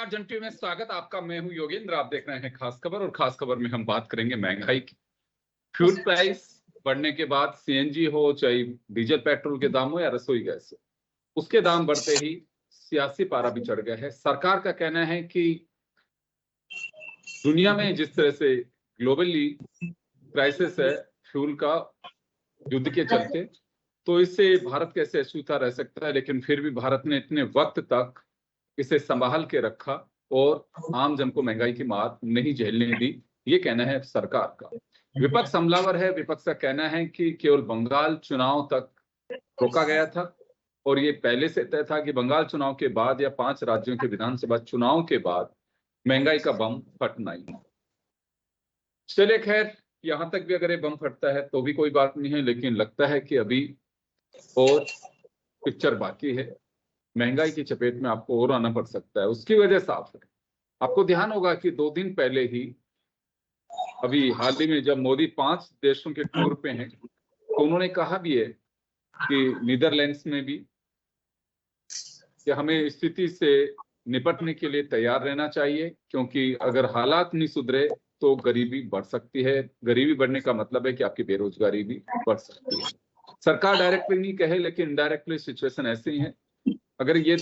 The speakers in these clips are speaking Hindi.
नमस्कार जंटी में स्वागत आपका। मैं हूं योगेंद्र, आप देख रहे हैं खास खबर। और खास खबर में हम बात करेंगे महंगाई की। फ्यूल प्राइस बढ़ने के बाद सीएनजी हो, चाहे डीजल पेट्रोल के दाम हो या रसोई गैस हो, उसके दाम बढ़ते ही सियासी पारा भी चढ़ गया है। सरकार का कहना है कि दुनिया में जिस तरह से ग्लोबली क्राइसिस है फ्यूल का युद्ध के चलते, तो इससे भारत कैसे अछूता रह सकता है। लेकिन फिर भी भारत ने इतने वक्त तक इसे संभाल के रखा और आम जन को महंगाई की मार नहीं झेलने दी। ये कहना है सरकार का। विपक्ष हमलावर है। विपक्ष का कहना है कि केवल बंगाल चुनाव तक रोका गया था और ये पहले से तय था कि बंगाल चुनाव के बाद या 5 राज्यों के विधानसभा चुनाव के बाद महंगाई का बम फटना ही। चले खैर, यहां तक भी अगर ये बम फटता है तो भी कोई बात नहीं है, लेकिन लगता है कि अभी और पिक्चर बाकी है। महंगाई की चपेट में आपको और आना पड़ सकता है। उसकी वजह साफ है। आपको ध्यान होगा कि 2 दिन पहले ही, अभी हाल ही में जब मोदी 5 देशों के टूर पे हैं, तो उन्होंने कहा भी है कि नीदरलैंड्स में भी कि हमें स्थिति से निपटने के लिए तैयार रहना चाहिए, क्योंकि अगर हालात नहीं सुधरे तो गरीबी बढ़ सकती है। गरीबी बढ़ने का मतलब है कि आपकी बेरोजगारी भी बढ़ सकती है। सरकार डायरेक्टली नहीं कहे, लेकिन इनडायरेक्टली सिचुएशन ऐसी है। अगर यह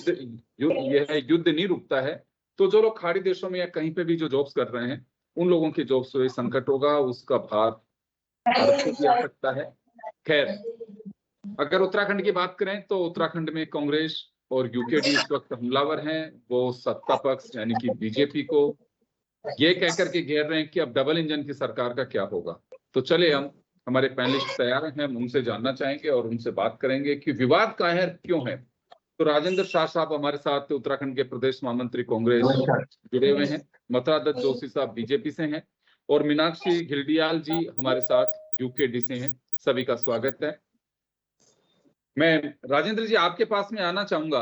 युद्ध नहीं रुकता है तो जो लोग खाड़ी देशों में या कहीं पे भी जो जॉब्स कर रहे हैं, उन लोगों की जॉब्स पे संकट होगा। उसका भार भारत को भी आ सकता है। खैर, अगर उत्तराखंड की बात करें तो उत्तराखंड में कांग्रेस और यूकेडी इस वक्त हमलावर हैं। वो सत्ता पक्ष यानी कि बीजेपी को ये कहकर के घेर रहे हैं कि अब डबल इंजन की सरकार का क्या होगा। तो चले, हमारे पैनलिस्ट तैयार हैं, हम उनसे जानना चाहेंगे और उनसे बात करेंगे कि विवाद कायर क्यों है। तो राजेंद्र शाह साहब हमारे साथ उत्तराखंड के प्रदेश महामंत्री कांग्रेस जुड़े हुए हैं। मथुरा दत्त जोशी साहब बीजेपी से हैं और मीनाक्षी घिल्डियाल जी हमारे साथ यूकेडी से हैं। सभी का स्वागत है। मैं राजेंद्र जी आपके पास में आना चाहूंगा।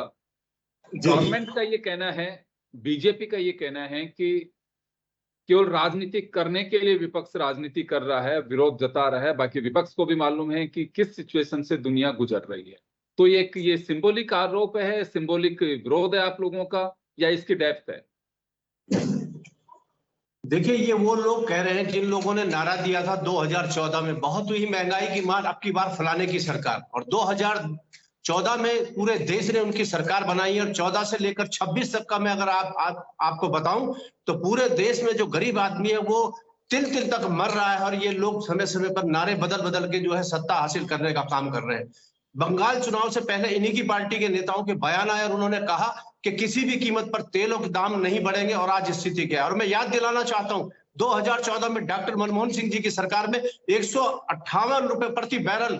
गवर्नमेंट का ये कहना है, बीजेपी का ये कहना है कि केवल राजनीति करने के लिए विपक्ष राजनीति कर रहा है, विरोध जता रहा है। बाकी विपक्ष को भी मालूम है कि किस सिचुएशन से दुनिया गुजर रही है। तो ये सिंबॉलिक आरोप है, सिंबॉलिक विरोध है आप लोगों का, या इसकी डेप्थ है? देखिए, ये वो लोग कह रहे हैं जिन लोगों ने नारा दिया था 2014 में, बहुत हुई महंगाई की मार, अब की बार फलाने की सरकार। और 2014 में पूरे देश ने उनकी सरकार बनाई और 14 से लेकर 26 तक का मैं अगर आपको बताऊं तो पूरे देश में जो गरीब आदमी है वो तिल तिल तक मर रहा है। और ये लोग समय समय पर नारे बदल बदल के जो है सत्ता हासिल करने का काम कर रहे हैं। बंगाल चुनाव से पहले इन्हीं की पार्टी के नेताओं के बयान आए और उन्होंने कहा कि किसी भी कीमत पर तेलों के दाम नहीं बढ़ेंगे। और आज स्थिति क्या है। और मैं याद दिलाना चाहता हूं, 2014 में डॉक्टर मनमोहन सिंह जी की सरकार में 158 रुपए प्रति बैरल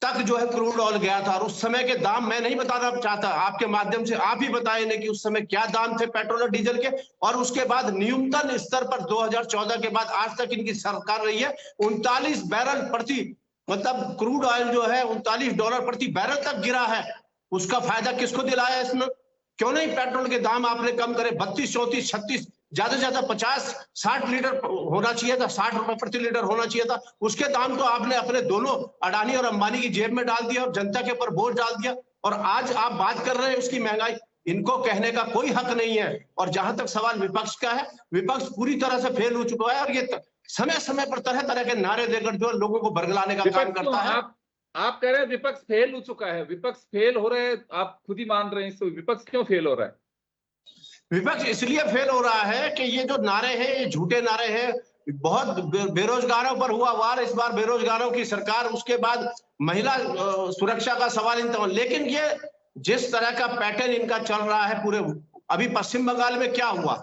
तक जो है क्रूड ऑयल गया था। और उस समय के दाम मैं नहीं बताना चाहता, आपके माध्यम से आप ही बताएं कि उस समय क्या दाम थे पेट्रोल और डीजल के। और उसके बाद न्यूनतम स्तर पर 2014 के बाद आज तक इनकी सरकार रही है 39 बैरल प्रति, मतलब क्रूड ऑयल जो है $39 प्रति बैरल तक गिरा है। उसका फायदा किसको दिलाया इसमें? क्यों नहीं पेट्रोल के दाम आपने कम करे? 32, 34, 36, ज्यादा से ज्यादा 50-60 लीटर होना चाहिए था, 60 रुपए प्रति लीटर होना चाहिए था। उसके दाम तो आपने अपने दोनों अडानी और अंबानी की जेब में डाल दिया और जनता के ऊपर बोझ डाल दिया। और आज आप बात कर रहे हैं उसकी महंगाई, इनको कहने का कोई हक नहीं है। और जहां तक सवाल विपक्ष का है, विपक्ष पूरी तरह से फेल हो चुका है और ये समय समय पर तरह तरह के नारे देकर जो लोगों को बरगलाने का काम करता है। आप कह रहे हैं विपक्ष फेल हो चुका है, विपक्ष फेल हो रहे हैं, आप खुद ही मान रहे हैं। विपक्ष क्यों फेल हो रहा है? विपक्ष इसलिए फेल हो रहा है कि ये जो नारे हैं ये झूठे नारे हैं। बहुत बेरोजगारों पर हुआ वार, इस बार बेरोजगारों की सरकार, उसके बाद महिला सुरक्षा का सवाल इन तमाम। लेकिन ये जिस तरह का पैटर्न इनका चल रहा है पूरे, अभी पश्चिम बंगाल में क्या हुआ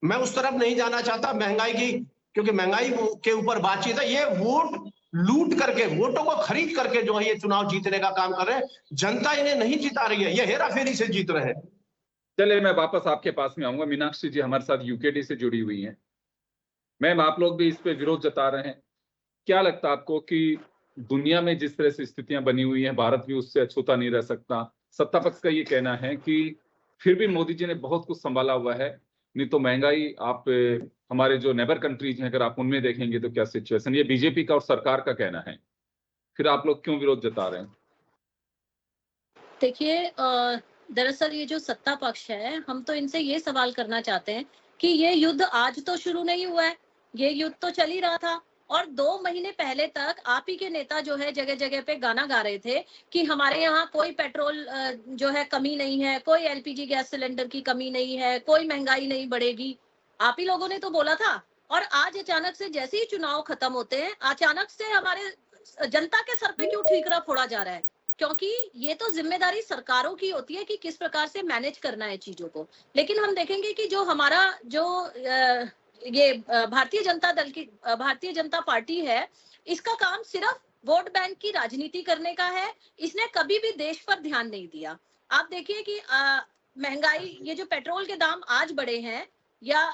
मैं उस तरफ नहीं जाना चाहता महंगाई की, क्योंकि महंगाई के ऊपर बातचीत है। ये वोट लूट करके, वोटों को खरीद करके जो है ये चुनाव जीतने का काम कर रहे हैं। जनता इन्हें नहीं जिता रही है, ये हेराफेरी से जीत रहे हैं। चले, मैं वापस आपके पास में आऊंगा। मीनाक्षी जी हमारे साथ यूकेडी से जुड़ी हुई हैं। मैम, आप लोग भी इस पे विरोध जता रहे हैं। क्या लगता है आपको कि दुनिया में जिस तरह से स्थितियां बनी हुई हैं, भारत भी उससे अछूता नहीं रह सकता? सत्ता पक्ष का ये कहना है कि फिर भी मोदी जी ने बहुत कुछ संभाला हुआ है, नहीं तो महंगाई आप हमारे जो नेबर कंट्रीज हैं अगर आप उनमें देखेंगे तो क्या सिचुएशन। ये बीजेपी का और सरकार का कहना है, फिर आप लोग क्यों विरोध जता रहे हैं? देखिए, दरअसल ये जो सत्ता पक्ष है, हम तो इनसे ये सवाल करना चाहते हैं कि ये युद्ध आज तो शुरू नहीं हुआ है, ये युद्ध तो चल ही रहा था और 2 महीने पहले तक आप ही के नेता जो है जगह-जगह पे गाना गा रहे थे कि हमारे यहाँ कोई पेट्रोल जो है कमी नहीं है, कोई एलपीजी गैस सिलेंडर की कमी नहीं है, कोई महंगाई नहीं बढ़ेगी। आप ही लोगों ने तो बोला था और आज अचानक से जैसे ही चुनाव खत्म होते हैं, अचानक से हमारे जनता के सर पे क्यों ठीकरा फोड़ा जा रहा है? क्योंकि ये तो जिम्मेदारी सरकारों की होती है कि किस प्रकार से मैनेज करना है चीजों को। लेकिन हम देखेंगे कि जो हमारा जो भारतीय जनता दल की भारतीय जनता पार्टी है, इसका काम सिर्फ वोट बैंक की राजनीति करने का है। इसने कभी भी देश पर ध्यान नहीं दिया। आप देखिए कि महंगाई, ये जो पेट्रोल के दाम आज बढ़े हैं या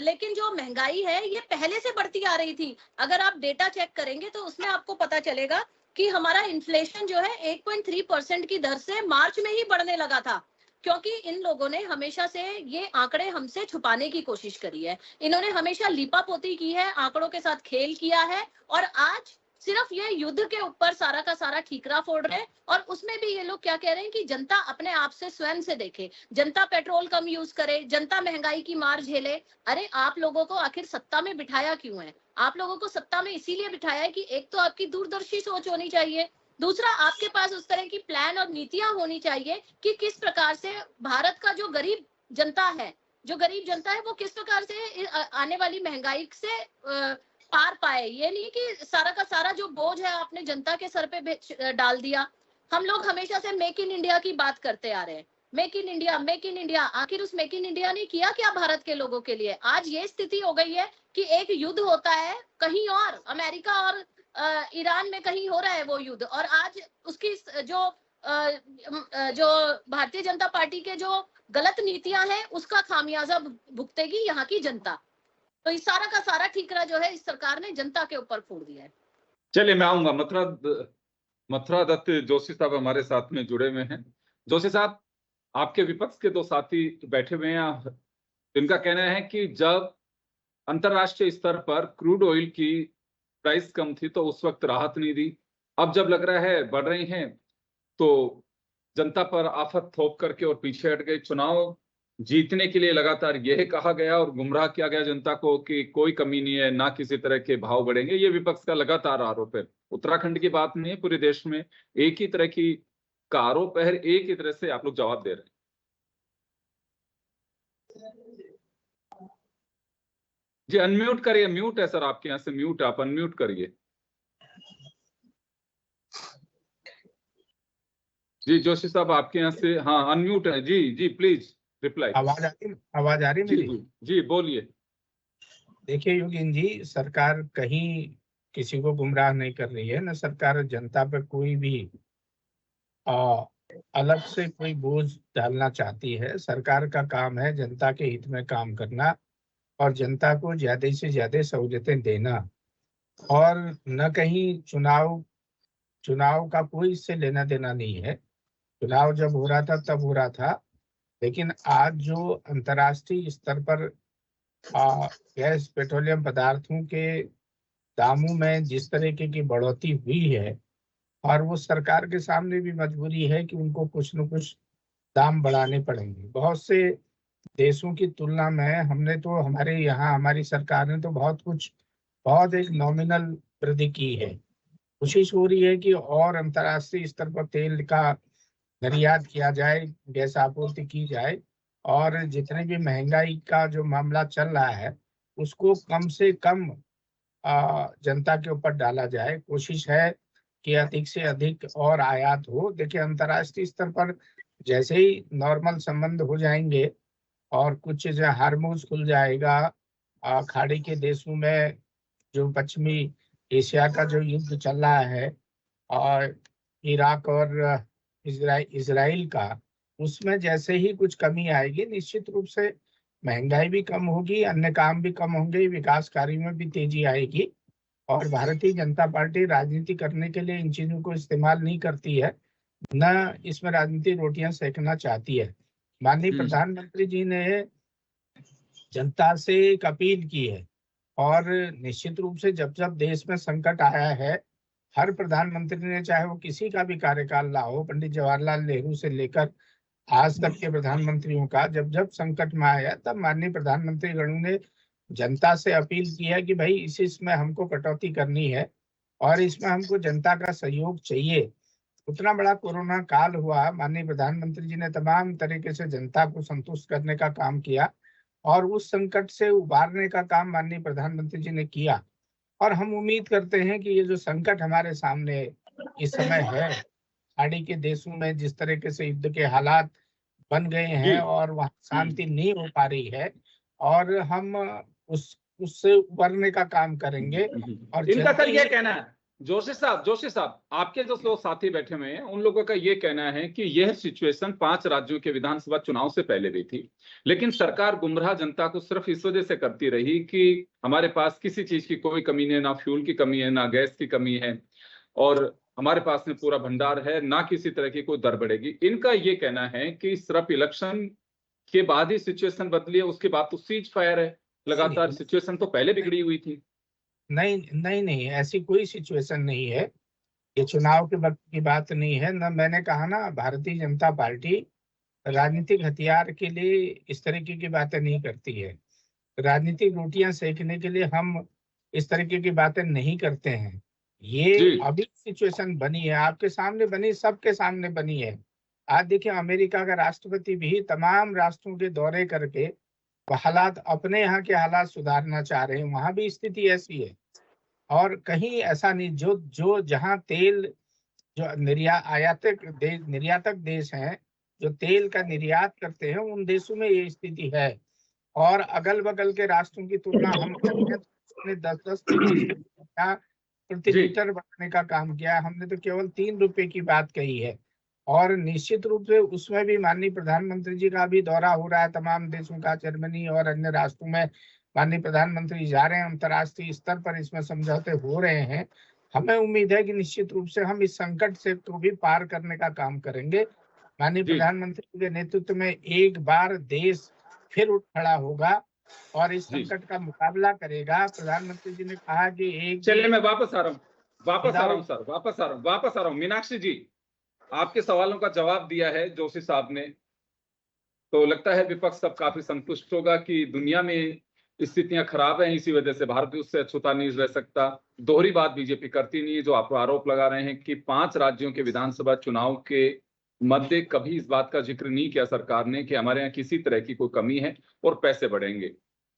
लेकिन जो महंगाई है ये पहले से बढ़ती आ रही थी। अगर आप डेटा चेक करेंगे तो उसमें आपको पता चलेगा कि हमारा इन्फ्लेशन जो है 8.3% की दर से मार्च में ही बढ़ने लगा था, क्योंकि इन लोगों ने हमेशा से ये आंकड़े हमसे छुपाने की कोशिश करी है। इन्होंने हमेशा लीपापोती की है, आंकड़ों के साथ खेल किया है और आज सिर्फ ये युद्ध के ऊपर सारा का सारा ठीकरा फोड़ रहे हैं। और उसमें भी ये लोग क्या कह रहे हैं कि जनता अपने आप से स्वयं से देखे, जनता पेट्रोल कम यूज करे, जनता महंगाई की मार झेले। अरे आप लोगों को आखिर सत्ता में बिठाया क्यों है? आप लोगों को सत्ता में इसीलिए बिठाया है कि एक तो आपकी दूरदर्शी सोच होनी चाहिए, दूसरा आपके पास उस तरह की प्लान और नीतियां होनी चाहिए कि किस प्रकार से भारत का जो गरीब जनता है वो किस प्रकार से आने वाली महंगाई से पार पाए। ये नहीं कि सारा का सारा जो बोझ है आपने जनता के सर पे डाल दिया। हम लोग हमेशा से मेक इन इंडिया की बात करते आ रहे हैं, मेक इन इंडिया। आखिर उस मेक इन इंडिया ने किया क्या भारत के लोगों के लिए? आज ये स्थिति हो गई है कि एक युद्ध होता है कहीं और, अमेरिका और ईरान में कहीं हो रहा है वो युद्ध, और आज उसकी जो भारतीय जनता पार्टी के जो गलत नीतियां हैं उसका खामियाजा भुगतेगी यहाँ की जनता। तो इस सारा का सारा ठीकरा जो है इस सरकार ने जनता के ऊपर फोड़ दिया है। चलिए मैं आऊंगा, मथुरा दत्त जोशी साहब हमारे साथ में जुड़े हुए हैं। जोशी साहब, आपके विपक्ष के 2 साथी बैठे हुए हैं, इनका कहना है कि जब अंतरराष्ट्रीय स्तर पर क्रूड ऑयल की प्राइस कम थी तो उस वक्त राहत नहीं दी, अब जब लग रहा है बढ़ रही हैं तो जनता पर आफत थोप करके और पीछे हट गए। चुनाव जीतने के लिए लगातार यह कहा गया और गुमराह किया गया जनता को कि कोई कमी नहीं है, ना किसी तरह के भाव बढ़ेंगे। ये विपक्ष का लगातार आरोप है। उत्तराखंड की बात नहीं है, पूरे देश में एक ही तरह की का आरोप है, एक ही तरह से आप लोग जवाब दे रहे हैं। जी अनम्यूट करिए, म्यूट है सर आपके यहाँ से, म्यूट, आप अनम्यूट करिए। जी जोशी साहब आपके यहाँ से, हाँ अनम्यूट है। जी प्लीज रिप्लाई। आवाज आ रही मेरी? जी बोलिए। देखिए योगीन जी, सरकार कहीं किसी को गुमराह नहीं कर रही है, न सरकार जनता पर कोई भी अलग से कोई बोझ डालना चाहती है। सरकार का काम है जनता के हित में काम करना और जनता को ज्यादा से ज्यादा सहूलियतें देना, और न कहीं चुनाव का कोई इससे लेना देना नहीं है। चुनाव जब हो रहा था तब हो रहा था, लेकिन आज जो अंतर्राष्ट्रीय स्तर पर गैस पेट्रोलियम पदार्थों के दामों में जिस तरीके की बढ़ोतरी हुई है, और वो सरकार के सामने भी मजबूरी है कि उनको कुछ न कुछ दाम बढ़ाने पड़ेंगे। बहुत से देशों की तुलना में हमने तो, हमारे यहाँ हमारी सरकार ने तो बहुत एक नॉमिनल वृद्धि की है। कोशिश हो रही है कि और अंतर्राष्ट्रीय स्तर पर तेल का निर्यात किया जाए, गैस आपूर्ति की जाए, और जितने भी महंगाई का जो मामला चल रहा है उसको कम से कम जनता के ऊपर डाला जाए। कोशिश है कि अधिक से अधिक और आयात हो। देखिए अंतर्राष्ट्रीय स्तर पर जैसे ही नॉर्मल संबंध हो जाएंगे और कुछ हार्मोज खुल जाएगा, खाड़ी के देशों में जो पश्चिमी एशिया का जो युद्ध चल रहा है और इराक और इजराइल का, उसमें जैसे ही कुछ कमी आएगी निश्चित रूप से महंगाई भी कम होगी, अन्य काम भी कम होंगे, विकास कार्य में भी तेजी आएगी। और भारतीय जनता पार्टी राजनीति करने के लिए इन चीजों को इस्तेमाल नहीं करती है, न इसमें राजनीति रोटियां सेकना चाहती है। माननीय प्रधानमंत्री जी ने जनता से एक अपील की है, और निश्चित रूप से जब जब देश में संकट आया है हर प्रधानमंत्री ने, चाहे वो किसी का भी कार्यकाल रहा हो, पंडित जवाहरलाल नेहरू से लेकर आज तक के प्रधानमंत्रियों का, जब जब संकट में आया तब माननीय प्रधानमंत्री गणों ने जनता से अपील किया कि भाई इसमें हमको कटौती करनी है और इसमें हमको जनता का सहयोग चाहिए। उतना बड़ा कोरोना काल हुआ, माननीय प्रधानमंत्री जी ने तमाम तरीके से जनता को संतुष्ट करने का काम किया और उस संकट से उबारने का काम माननीय प्रधानमंत्री जी ने किया। और हम उम्मीद करते हैं कि ये जो संकट हमारे सामने इस समय है, खाड़ी के देशों में जिस तरीके से युद्ध के हालात बन गए हैं और वहाँ शांति नहीं हो पा रही है, और हम उससे उबरने का काम करेंगे। और इनका सर ये कहना है, जोशी साहब आपके जो लोग साथी बैठे हुए हैं उन लोगों का ये कहना है कि यह सिचुएशन 5 राज्यों के विधानसभा चुनाव से पहले भी थी, लेकिन सरकार गुमराह जनता को सिर्फ इस वजह से करती रही कि हमारे पास किसी चीज की कोई कमी नहीं, ना फ्यूल की कमी है, ना गैस की कमी है, और हमारे पास में पूरा भंडार है, ना किसी तरह की कोई दर बढ़ेगी। इनका ये कहना है कि सिर्फ इलेक्शन के बाद ही सिचुएशन बदली है, उसके बाद तो सीज फायर है लगातार, सिचुएशन तो पहले बिगड़ी हुई थी। नहीं, ऐसी कोई सिचुएशन नहीं है। ये चुनाव के वक्त की बात नहीं है ना। मैंने कहा ना, भारतीय जनता पार्टी राजनीतिक हथियार के लिए इस तरीके की बातें नहीं करती है। राजनीतिक रोटियां सेकने के लिए हम इस तरीके की बातें नहीं करते हैं। ये अभी सिचुएशन बनी है, आपके सामने बनी, सबके सामने बनी है। आज देखिए, अमेरिका का राष्ट्रपति भी तमाम राष्ट्रों के दौरे करके हालात, अपने यहाँ के हालात सुधारना चाह रहे हैं। वहां भी स्थिति ऐसी है और कहीं ऐसा नहीं। जो जहाँ तेल, जो निर्यातक देश हैं, जो तेल का निर्यात करते हैं, उन देशों में ये स्थिति है। और अगल बगल के राष्ट्रों की तुलना हम करें तो 10-10 प्रति लीटर बढ़ाने का काम किया, हमने तो केवल 3 रुपए की बात कही है। और निश्चित रूप से उसमें भी माननीय प्रधानमंत्री जी का भी दौरा हो रहा है तमाम देशों का, जर्मनी और अन्य राष्ट्रों में माननीय प्रधानमंत्री जा रहे हैं। अंतर्राष्ट्रीय स्तर पर इसमें समझौते हो रहे हैं। हमें उम्मीद है कि निश्चित रूप से हम इस संकट से को भी पार करने का काम करेंगे। माननीय प्रधानमंत्री के नेतृत्व में एक बार देश फिर उठ खड़ा होगा और इस संकट का मुकाबला करेगा। प्रधानमंत्री जी ने कहा कि एक, चलिए मैं वापस आ रहा हूँ मीनाक्षी जी, आपके सवालों का जवाब दिया है जोशी साहब ने, तो लगता है विपक्ष सब काफी संतुष्ट होगा कि दुनिया में स्थितियां खराब हैं, इसी वजह से भारत भी उससे अछूता नहीं रह सकता। दोहरी बात बीजेपी करती नहीं है, जो आप आरोप लगा रहे हैं कि 5 राज्यों के विधानसभा चुनाव के मध्य कभी इस बात का जिक्र नहीं किया सरकार ने कि हमारे यहाँ किसी तरह की कोई कमी है और पैसे बढ़ेंगे,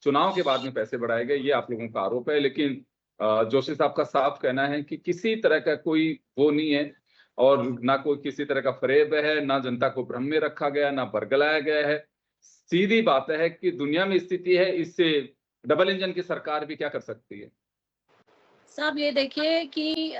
चुनाव के बाद में पैसे बढ़ाए गए, ये आप लोगों का आरोप है। लेकिन जोशी साहब का साफ कहना है कि किसी तरह का कोई वो नहीं है और ना कोई किसी तरह का फरेब है, ना जनता को भ्रम में रखा गया, ना बरगलाया गया है। सीधी बात है कि दुनिया में स्थिति है, इससे डबल इंजन की सरकार भी क्या कर सकती है। साहब ये देखिए कि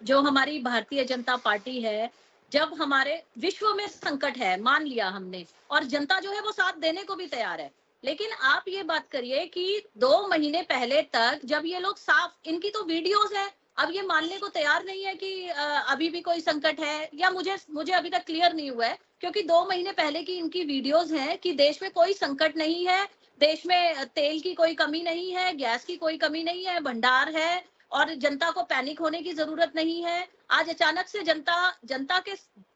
जो हमारी भारतीय जनता पार्टी है, जब हमारे विश्व में संकट है, मान लिया हमने, और जनता जो है वो साथ देने को भी तैयार है, लेकिन आप ये बात करिए कि 2 महीने पहले तक जब ये लोग साफ, इनकी तो वीडियोस है, अब ये मानने को तैयार नहीं है कि अभी भी कोई संकट है, या मुझे अभी तक क्लियर नहीं हुआ है, क्योंकि 2 महीने पहले की इनकी वीडियोस हैं कि देश में कोई संकट नहीं है, देश में तेल की कोई कमी नहीं है, गैस की कोई कमी नहीं है, भंडार है और जनता को पैनिक होने की जरूरत नहीं है। आज अचानक से जनता के,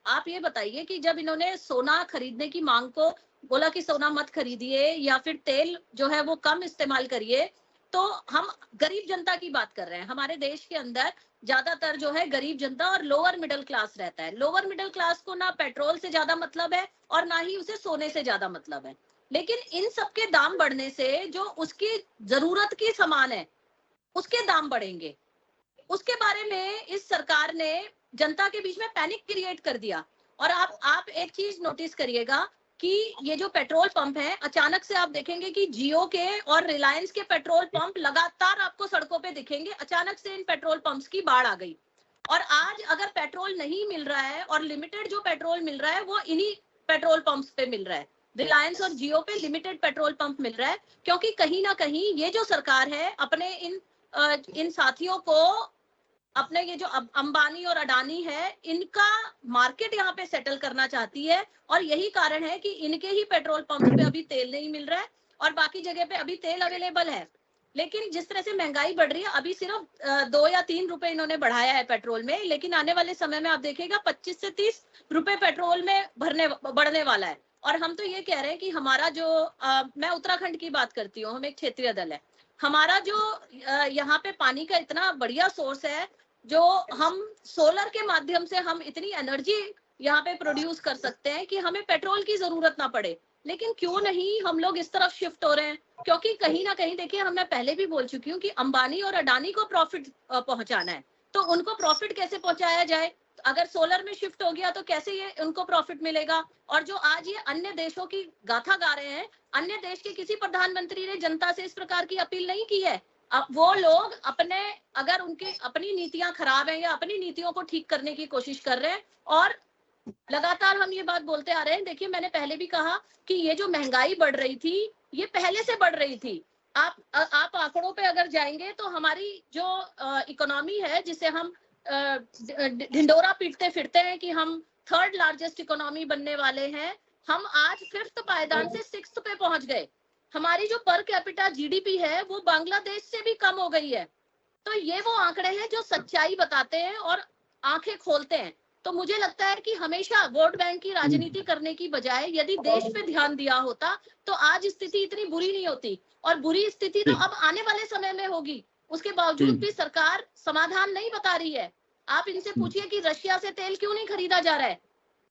आप ये बताइए कि जब इन्होंने सोना खरीदने की मांग को बोला कि सोना मत खरीदिए या फिर तेल जो है वो कम इस्तेमाल करिए, तो हम गरीब जनता की बात कर रहे हैं। हमारे देश के अंदर ज्यादातर जो है गरीब जनता और लोअर मिडिल क्लास रहता है। लोअर मिडिल क्लास को ना पेट्रोल से ज्यादा मतलब है और ना ही उसे सोने से ज्यादा मतलब है, लेकिन इन सबके दाम बढ़ने से जो उसकी जरूरत की सामान है उसके दाम बढ़ेंगे, उसके बारे में इस सरकार ने जनता के बीच में पैनिक क्रिएट कर दिया। और आप एक चीज नोटिस करिएगा कि ये जो पेट्रोल पंप है, अचानक से आप देखेंगे कि जियो के और रिलायंस के पेट्रोल पंप लगातार आपको सड़कों पे दिखेंगे। अचानक से इन पेट्रोल पंप्स की बाढ़ आ गई और आज अगर पेट्रोल नहीं मिल रहा है और लिमिटेड जो पेट्रोल मिल रहा है वो इन्हीं पेट्रोल पंप्स पे मिल रहा है, रिलायंस और जियो पे लिमिटेड पेट्रोल पंप मिल रहा है, क्योंकि कहीं ना कहीं ये जो सरकार है अपने इन साथियों को, अपने ये जो अंबानी और अडानी है, इनका मार्केट यहाँ पे सेटल करना चाहती है। और यही कारण है कि इनके ही पेट्रोल पंप पे अभी तेल नहीं मिल रहा है और बाकी जगह पे अभी तेल अवेलेबल है। लेकिन जिस तरह से महंगाई बढ़ रही है, अभी सिर्फ 2 या 3 रुपए इन्होंने बढ़ाया है पेट्रोल में, लेकिन आने वाले समय में आप देखिएगा 25 से 30 रुपए पेट्रोल में बढ़ने वाला है। और हम तो ये कह रहे हैं कि हमारा जो मैं उत्तराखंड की बात करती हूँ, हम एक क्षेत्रीय दल है, हमारा जो यहाँ पे पानी का इतना बढ़िया सोर्स है, जो हम सोलर के माध्यम से हम इतनी एनर्जी यहाँ पे प्रोड्यूस कर सकते हैं कि हमें पेट्रोल की जरूरत ना पड़े। लेकिन क्यों नहीं हम लोग इस तरफ शिफ्ट हो रहे हैं? क्योंकि कहीं ना कहीं देखिए, मैं पहले भी बोल चुकी हूँ कि अंबानी और अडानी को प्रॉफिट पहुंचाना है, तो उनको प्रॉफिट कैसे पहुंचाया जाए? अगर सोलर में शिफ्ट हो गया तो कैसे ये उनको प्रॉफिट मिलेगा? और जो आज ये अन्य देशों की गाथा गा रहे हैं, अन्य देश के किसी प्रधानमंत्री ने जनता से इस प्रकार की अपील नहीं की है। अब वो लोग अपने, अगर उनकी अपनी नीतियां खराब हैं या अपनी नीतियों को ठीक करने की कोशिश कर रहे हैं, और लगातार हम ये बात बोलते आ रहे हैं। देखिए, मैंने पहले भी कहा कि ये जो महंगाई बढ़ रही थी, ये पहले से बढ़ रही थी। आप आंकड़ों पे अगर जाएंगे तो हमारी जो इकोनॉमी है, जिसे हम ढिंडोरा पीटते फिरते हैं कि हम 3rd लार्जेस्ट इकोनॉमी बनने वाले हैं, हम आज 5th पायदान से 6th पे पहुंच गए। हमारी जो पर कैपिटा जीडीपी है वो बांग्लादेश से भी कम हो गई है। तो ये वो आंकड़े हैं जो सच्चाई बताते हैं और आंखें खोलते हैं। तो मुझे लगता है कि हमेशा वोट बैंक की राजनीति करने की बजाय यदि देश पे ध्यान दिया होता तो आज स्थिति इतनी बुरी नहीं होती। और बुरी स्थिति तो अब आने वाले समय में होगी। उसके बावजूद भी सरकार समाधान नहीं बता रही है। आप इनसे पूछिए कि रशिया से तेल क्यों नहीं खरीदा जा रहा है?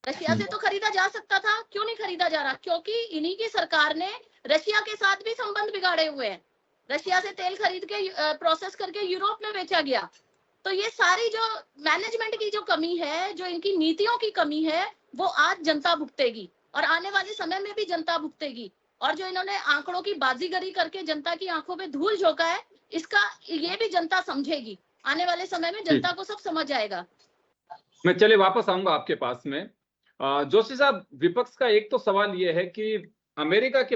रशिया से तो खरीदा जा सकता था, क्यों नहीं खरीदा जा रहा? क्योंकि इन्हीं की सरकार ने रशिया के साथ भी संबंध बिगाड़े हुए हैं। रशिया से तेल खरीद के प्रोसेस करके यूरोप में बेचा गया। तो ये सारी जो मैनेजमेंट की जो कमी है, जो इनकी नीतियों की कमी है, वो आज जनता भुगतेगी और आने वाले समय में भी जनता भुगतेगी। और जो इन्होंने आंकड़ों की बाजीगरी करके जनता की आंखों में धूल झोंका है, इसका ये भी जनता समझेगी। आने वाले समय में जनता को सब समझ आएगा। मैं चले वापस आऊंगा आपके पास में। जोशी साहब, विपक्ष का एक तो सवाल यह है कि अमेरिका के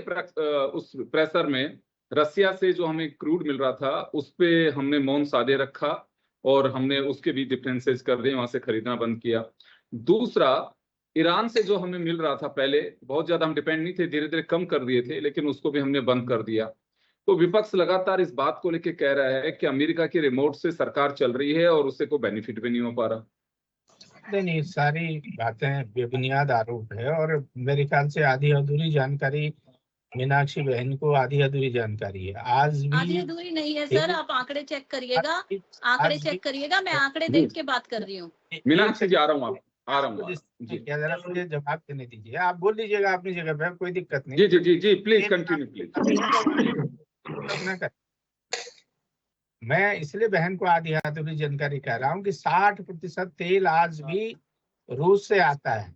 उस प्रेशर में रसिया से जो हमें क्रूड मिल रहा था उस पे हमने मौन साधे रखा और हमने उसके भी डिफरेंसेस कर दिए, वहां से खरीदना बंद किया। दूसरा, ईरान से जो हमें मिल रहा था पहले, बहुत ज्यादा हम डिपेंड नहीं थे, धीरे धीरे कम कर दिए थे, लेकिन उसको भी हमने बंद कर दिया। तो विपक्ष लगातार इस बात को लेकर कह रहा है कि अमेरिका के रिमोट से सरकार चल रही है और उससे कोई बेनिफिट भी नहीं हो पा रहा। नहीं, सारी बातें बेबुनियाद आरोप है और मेरे ख्याल से आधी अधूरी जानकारी मीनाक्षी बहन को आधी अधूरी जानकारी है। आज भी आधी अधूरी नहीं है सर, आप आंकड़े चेक करिएगा, आंकड़े चेक करिएगा। मैं आंकड़े देख के बात कर रही हूँ। मीनाक्षी जी, आ रहा हूँ जी। क्या जरा मुझे जवाब देने दीजिए। आप बोल लीजिएगा अपनी जगह पे, कोई दिक्कत नहीं। जी जी जी जी, प्लीज कंटिन्यू प्लीज। मैं इसलिए बहन को आधी अधूरी जानकारी कह रहा हूँ कि 60% तेल आज भी रूस से आता है,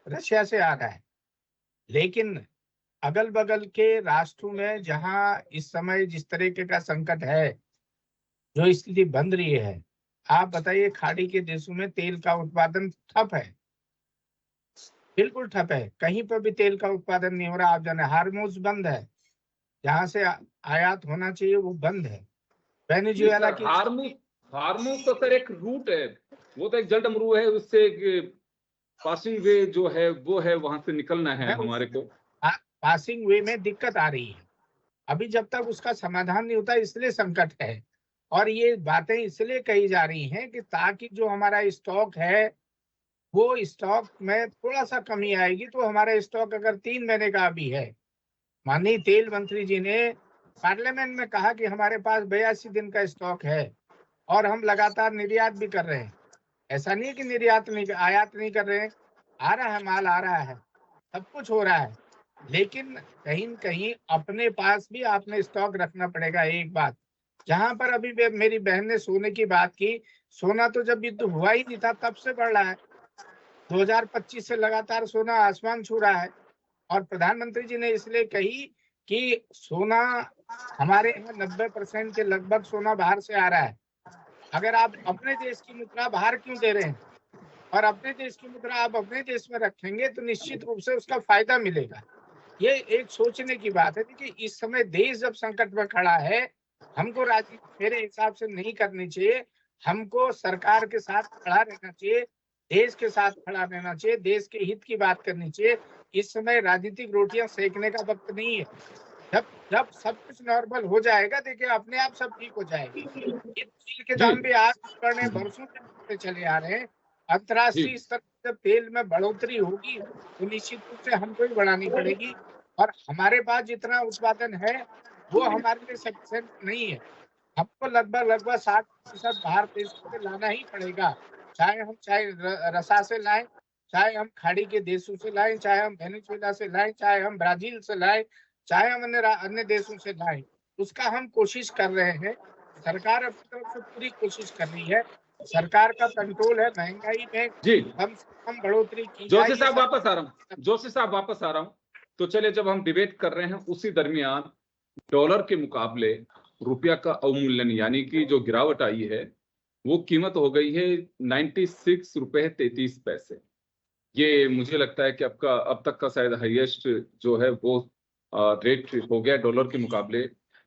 रशिया से आ रहा है। लेकिन अगल बगल के राष्ट्रों में जहां इस समय जिस तरीके का संकट है, जो स्थिति बन रही है, आप बताइए, खाड़ी के देशों में तेल का उत्पादन ठप है, बिल्कुल ठप है। कहीं पर भी तेल का उत्पादन नहीं हो रहा। आप जाने हार्मोज बंद है, जहां से आयात होना चाहिए वो बंद है। वेनेजुएला की हार्मोज तो सर एक रूट है, वो तो एक जलडमरू है, उससे पासिंग वे जो है वो है, वहां से निकलना है हमारे को। पासिंग वे में दिक्कत आ रही है। अभी जब तक उसका समाधान नहीं होता, इसलिए संकट है। और ये बातें इसलिए कही जा रही हैं कि ताकि जो हमारा स्टॉक है, वो स्टॉक में थोड़ा सा कमी आएगी। तो हमारा स्टॉक अगर 3 महीने का भी है, माननीय तेल मंत्री जी ने पार्लियामेंट में कहा कि हमारे पास 82 दिन का स्टॉक है और हम लगातार निर्यात भी कर रहे हैं। ऐसा नहीं है कि निर्यात नहीं, आयात नहीं कर रहे हैं, आ रहा है, माल आ रहा है, सब कुछ हो रहा है। लेकिन कहीं न कहीं अपने पास भी आपने स्टॉक रखना पड़ेगा। एक बात, जहां पर अभी मेरी बहन ने सोने की बात की, सोना तो जब युद्ध हुआ ही नहीं था तब से बढ़ रहा है। 2025 से लगातार सोना आसमान छू रहा है। और प्रधानमंत्री जी ने इसलिए कही कि सोना हमारे यहाँ 90% के लगभग सोना बाहर से आ रहा है। अगर आप अपने देश की मुद्रा बाहर क्यों दे रहे हैं, और अपने देश की मुद्रा आप अपने देश में रखेंगे तो निश्चित रूप से उसका फायदा मिलेगा। ये एक सोचने की बात है। देखिए, इस समय देश जब संकट में खड़ा है, हमको राजनीति मेरे हिसाब से नहीं करनी चाहिए। हमको सरकार के साथ खड़ा रहना चाहिए, देश के साथ खड़ा रहना चाहिए, देश के हित की बात करनी चाहिए। इस समय राजनीतिक रोटियां सेकने का वक्त नहीं है। जब जब सब कुछ नॉर्मल हो जाएगा, देखिए अपने आप सब ठीक हो जाएगी। ये तेल के जी दाम भी आज बढ़ने बरसों से बढ़ते चले आ रहे हैं। जी अंतर्राष्ट्रीय स्तर पर जब तेल में बढ़ोतरी होगी तो निश्चित रूप से हमको ही बढ़ानी पड़ेगी, और हमारे पास जितना उत्पादन है वो हमारे लिए सफिशिएंट नहीं है। हमको लगभग 60% बाहर देशों से लाना ही पड़ेगा, चाहे रसा से लाएं, चाहे हम खाड़ी के देशों से लाएं, चाहे हम वेनेजुएला से लाएं, चाहे हम ब्राजील से लाएं, चाहे हम अन्य देशों से लाएं। उसका हम कोशिश कर रहे हैं। सरकार अपनी तरफ से पूरी कोशिश कर रही है। सरकार का कंट्रोल है, महंगाई में जी कम से कम बढ़ोतरी की जाए। जोशी ये साहब सब वापस आ रहा हूँ, जोशी साहब वापस आ रहा हूँ। तो चलिए, जब हम डिबेट कर रहे हैं उसी दरमियान डॉलर के मुकाबले रुपया का अवमूल्यन यानी कि जो गिरावट आई है, वो कीमत हो गई है 96 रुपए 33 पैसे। ये मुझे लगता है कि आपका अब तक का शायद हाईएस्ट जो है वो रेट हो गया डॉलर के मुकाबले।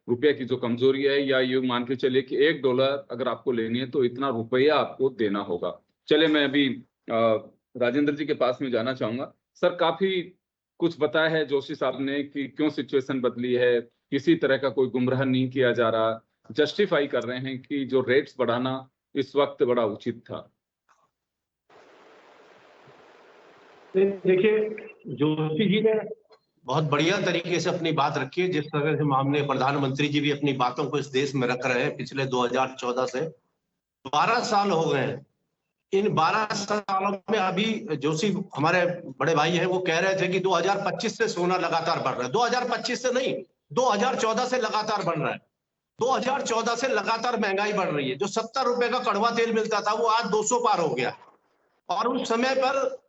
रुपये की जो कमजोरी है, या ये मान के चलिए कि $1 अगर आपको लेनी है तो इतना रुपया आपको देना होगा। चले, मैं अभी राजेंद्र जी के पास में जाना चाहूंगा। सर, काफी कुछ बताया है जोशी साहब ने कि क्यों सिचुएशन बदली है, किसी तरह का कोई गुमराह नहीं किया जा रहा, जस्टिफाई कर रहे हैं कि जो रेट्स बढ़ाना इस वक्त बड़ा उचित था। देखिए, जोशी जी ने बहुत बढ़िया तरीके से अपनी बात रखी है। जिस तरह से माननीय प्रधानमंत्री जी भी अपनी बातों को इस देश में रख रहे हैं, पिछले 2014 से 12 साल हो गए हैं। इन 12 सालों में अभी जोशी हमारे बड़े भाई हैं, वो कह रहे थे कि 2025 से सोना लगातार बढ़ रहा है। 2025 से नहीं, 2014 से लगातार बढ़ रहा है। 2014 से लगातार महंगाई बढ़ रही है। जो 70 रुपए का कड़वा तेल मिलता था वो आज 200 पार हो गया। और उस समय पर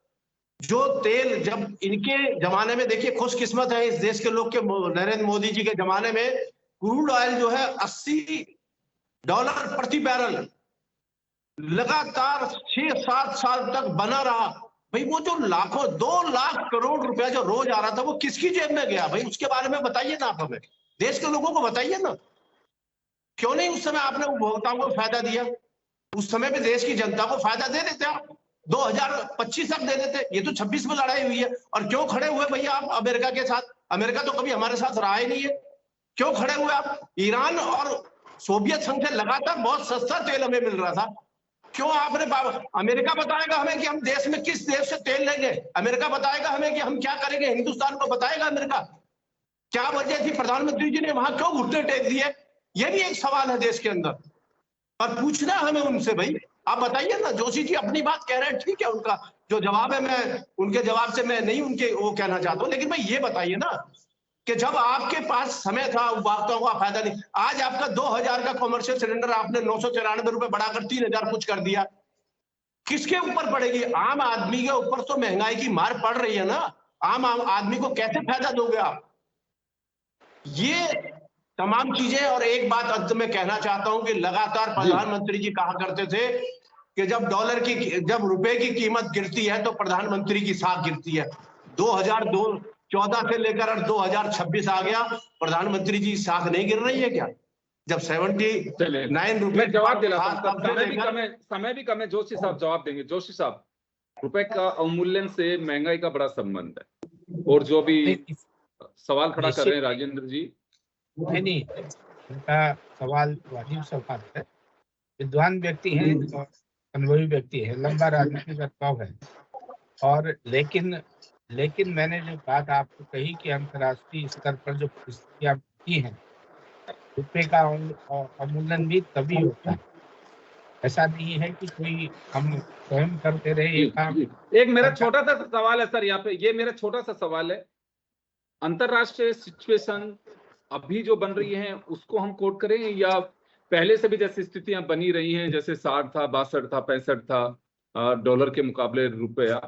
जो तेल, जब इनके जमाने में, देखिए खुशकिस्मत है इस देश के लोग के, नरेंद्र मोदी जी के जमाने में क्रूड ऑयल जो है $80 प्रति बैरल लगातार 6-7 साल तक बना रहा। भाई वो जो लाखों 2 लाख करोड़ रुपया जो रोज आ रहा था, वो किसकी जेब में गया भाई? उसके बारे में बताइए ना आप हमें, देश के लोगों को बताइए ना। क्यों नहीं उस समय आपने उपभोक्ताओं को फायदा दिया? उस समय पे देश की जनता को फायदा दे देते आप, 2025 तक दे देते। ये तो 26 में लड़ाई हुई है। और क्यों खड़े हुए भैया आप अमेरिका के साथ? अमेरिका तो कभी हमारे साथ रहा ही नहीं है। क्यों खड़े हुए आप? ईरान और सोवियत संघ से लगातार बहुत सस्ता तेल हमें मिल रहा था। क्यों आपने, अमेरिका बताएगा हमें कि हम देश में किस देश से तेल लेंगे? अमेरिका बताएगा हमें कि हम क्या करेंगे? हिंदुस्तान को बताएगा अमेरिका? क्या वजह थी प्रधानमंत्री जी ने वहां क्यों घुटने टेक दिए? ये भी एक सवाल है देश के अंदर, और पूछना हमें उनसे। भाई आप बताइए ना। जोशी जी अपनी बात कह रहे हैं, ठीक है, उनका जो जवाब है, मैं उनके जवाब से मैं नहीं उनके वो कहना चाहता हूं, लेकिन भाई ये बताइए ना कि जब आपके पास समय था, उपभोक्ताओं का फायदा नहीं। आज आपका 2000 का कमर्शियल सिलेंडर आपने 994 रुपए बढ़ाकर 3000 कुछ कर दिया। किसके ऊपर पड़ेगी? आम आदमी के ऊपर तो महंगाई की मार पड़ रही है ना। आम आदमी को कैसे फायदा दोगे आप? ये तमाम चीजें। और एक बात अंत में कहना चाहता हूं कि लगातार प्रधानमंत्री जी कहा करते थे कि जब रुपए की कीमत गिरती है तो प्रधानमंत्री की साख गिरती है। 2014 से लेकर 2026 आ गया, प्रधानमंत्री जी साख नहीं गिर रही है क्या? जब 79 रुपए मैं जवाब दिलाता हूं, तब से समय भी लेकर, कम है, समय भी कम है। जोशी साहब जवाब देंगे। जोशी साहब, रुपए का अवमूल्यन से महंगाई का बड़ा संबंध है, और जो भी सवाल खड़ा कर रहे हैं राजेंद्र जी, नहीं, उनका सवाल वाजिब सवाल है। विद्वान व्यक्ति हैं और अनुभवी व्यक्ति है, लंबा राजनीतिक अनुभव है। और लेकिन मैंने जो बात आपको कही कि अंतर्राष्ट्रीय स्तर पर जो परिस्थितियां की हैं, रुपये का अवमूल्यन भी तभी होता है। ऐसा नहीं है कि कोई हम स्वयं करते रहे ये काम। एक मेरा छोटा सा सवाल है सर, यहाँ पे ये मेरा छोटा सा सवाल है। अंतरराष्ट्रीय सिचुएशन अभी जो बन रही है उसको हम कोट करें, या पहले से भी जैसी स्थितियां बनी रही हैं, जैसे 60 था, 62 था, 65 था डॉलर के मुकाबले रुपया,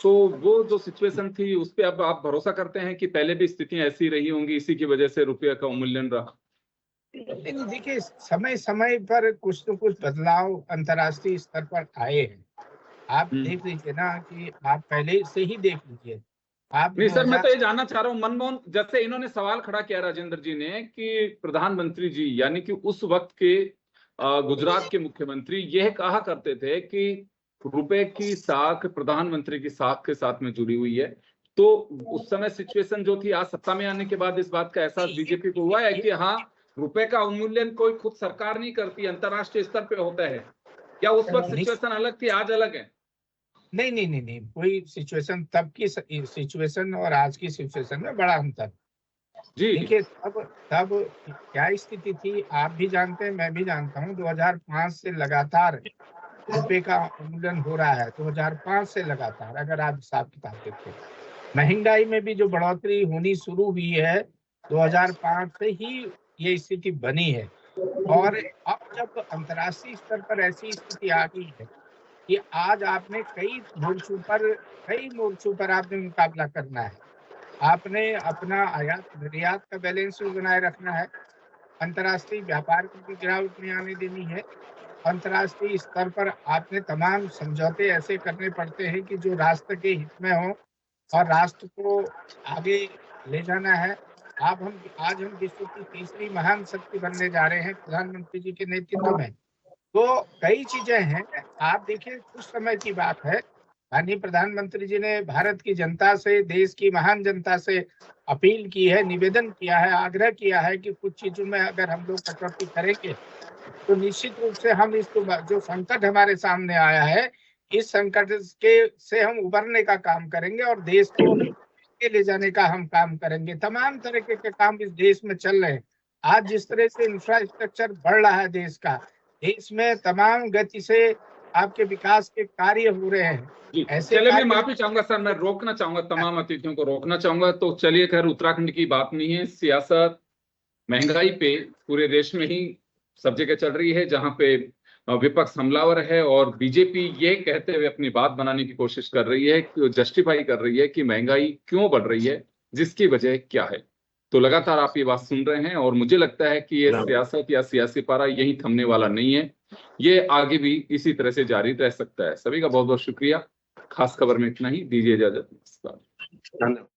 तो वो जो सिचुएशन थी उस पे अब आप भरोसा करते हैं कि पहले भी स्थितियां ऐसी रही होंगी, इसी की वजह से रुपये का अवमूल्यन रहा? लेकिन देखिए, समय समय पर कुछ न कुछ बदलाव अंतर्राष्ट्रीय स्तर पर आए हैं। आप देख लीजिए ना कि आप पहले से ही देख लीजिए। आप नहीं सर, मैं 2000 तो ये जानना चाह रहा हूँ, मनमोहन, जैसे इन्होंने सवाल खड़ा किया राजेंद्र जी ने कि प्रधानमंत्री जी यानी कि उस वक्त के गुजरात के मुख्यमंत्री यह कहा करते थे कि रुपए की साख प्रधानमंत्री की साख के साथ में जुड़ी हुई है, तो उस समय सिचुएशन जो थी, आज सत्ता में आने के बाद इस बात का एहसास बीजेपी को हुआ है कि हाँ, रुपए का अवमूल्यन कोई खुद सरकार नहीं करती, अंतर्राष्ट्रीय स्तर पे होता है। क्या उस वक्त सिचुएशन अलग थी, आज अलग है? नहीं नहीं नहीं नहीं, कोई सिचुएशन, तब की सिचुएशन और आज की सिचुएशन में बड़ा अंतर। जी देखिए तब क्या स्थिति थी आप भी जानते हैं, मैं भी जानता हूँ। 2005 से लगातार रुपए का उन्मूलन हो रहा है, 2005 से लगातार। अगर आप हिसाब किताब देखें, महंगाई में भी जो बढ़ोतरी होनी शुरू हुई है 2005 से ही ये स्थिति बनी है। और अब जब अंतर्राष्ट्रीय स्तर पर ऐसी स्थिति आ गई है कि आज आपने कई मोर्चों पर आपने मुकाबला करना है। आपने अपना आयात निर्यात का बैलेंस भी बनाए रखना है, अंतर्राष्ट्रीय व्यापार को भी गिरावट नहीं आने देनी है। अंतर्राष्ट्रीय स्तर पर आपने तमाम समझौते ऐसे करने पड़ते हैं कि जो राष्ट्र के हित में हो और राष्ट्र को आगे ले जाना है। आज हम विश्व की तीसरी महान शक्ति बनने जा रहे हैं प्रधानमंत्री जी के नेतृत्व में। तो कई चीजें हैं। आप देखिए, कुछ समय की बात है, माननीय प्रधानमंत्री जी ने भारत की जनता से, देश की महान जनता से अपील की है, निवेदन किया है, आग्रह किया है कि कुछ चीजों में अगर हम लोग कटौती करेंगे तो निश्चित रूप से हम इस जो संकट हमारे सामने आया है, इस संकट से हम उबरने का काम करेंगे और देश को आगे ले जाने का हम काम करेंगे। तमाम तरह के काम इस देश में चल रहे हैं। आज जिस तरह से इंफ्रास्ट्रक्चर बढ़ रहा है देश का, देश में तमाम गति से आपके विकास के कार्य हो रहे हैं। जी, ऐसे चलिए मैं कार्य- माफी चाहूंगा सर, मैं रोकना चाहूंगा, तमाम अतिथियों को रोकना चाहूंगा। तो चलिए, खैर उत्तराखंड की बात नहीं है, सियासत महंगाई पे पूरे देश में ही सब जगह चल रही है, जहां पे विपक्ष हमलावर है और बीजेपी ये कहते हुए अपनी बात बनाने की कोशिश कर रही है, जस्टिफाई कर रही है कि महंगाई क्यों बढ़ रही है, जिसकी वजह क्या है। तो लगातार आप ये बात सुन रहे हैं और मुझे लगता है कि ये सियासत या सियासी पारा यही थमने वाला नहीं है, ये आगे भी इसी तरह से जारी रह सकता है। सभी का बहुत बहुत शुक्रिया। खास खबर में इतना ही, दीजिए इजाजत, नमस्कार। धन्यवाद।